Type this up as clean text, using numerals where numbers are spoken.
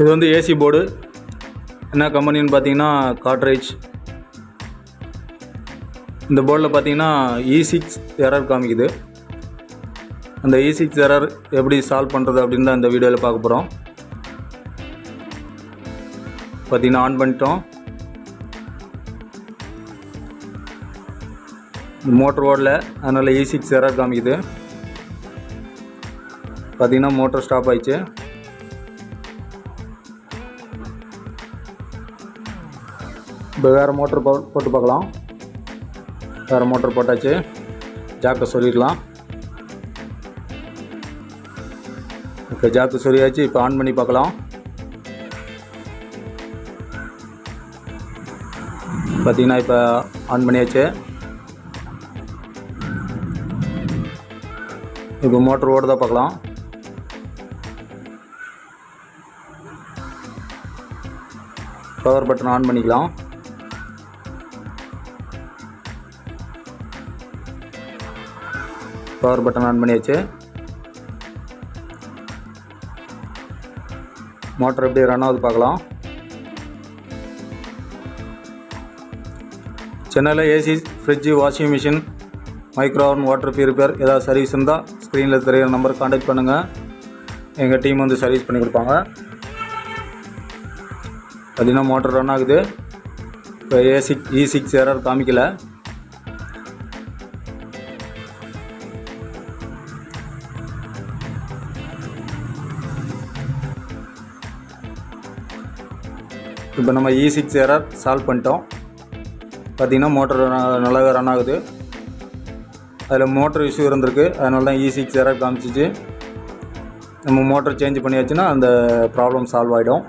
இது வந்து AC board. என்ன கம்பெனின்னு பார்த்தீங்கன்னா காட்ரேஜ். இந்த போர்டில் பார்த்தீங்கன்னா E6 எரர் காமிக்குது. அந்த E6 எரர் எப்படி சால்வ் பண்ணுறது அப்படின்னு தான் இந்த வீடியோவில் பார்க்க போகிறோம். பார்த்தீங்கன்னா ஆன் பண்ணிட்டோம். மோட்டர் ஓடல, அதனால் E6 எரர் காமிக்குது. பார்த்தீங்கன்னா மோட்டர் ஸ்டாப் ஆயிடுச்சு. இப்போ வேறு மோட்டர் போட்டு பார்க்கலாம். வேறு மோட்டர் போட்டாச்சு. ஜாக்கை சொல்லிடலாம். ஓகே, ஜாக்கு சொல்லியாச்சு. இப்போ ஆன் பண்ணி பார்க்கலாம். பார்த்தீங்கன்னா இப்போ ஆன் பண்ணியாச்சு. இப்போ மோட்டர் ஓடுதா பார்க்கலாம். பவர் பட்டன் ஆன் பண்ணிக்கலாம். பவர் பட்டன் ஆன் பண்ணியாச்சு. மோட்டர் எப்படி ரன் ஆகுது பார்க்கலாம். சென்னையில் AC, fridge, washing machine, micro oven, water purifier ஏதாவது சர்வீஸ் இருந்தால் ஸ்க்ரீனில் தெரிகிற நம்பர் கான்டாக்ட் பண்ணுங்கள். எங்கள் டீம் வந்து சர்வீஸ் பண்ணி கொடுப்பாங்க. பார்த்தீங்கன்னா மோட்டர் ரன் ஆகுது. இப்போ E6 எரர் காமிக்கலை. இப்போ நம்ம E6 எரர் சால்வ் பண்ணிட்டோம். பார்த்திங்கன்னா மோட்டர் நல்லாவே ரன் ஆகுது. அதில் மோட்டர் இஷ்யூ இருந்திருக்கு, அதனால தான் E6 எரர் காமிச்சிச்சு. நம்ம மோட்டர் சேஞ்ச் பண்ணியாச்சுன்னா அந்த ப்ராப்ளம் சால்வ் ஆகிடும்.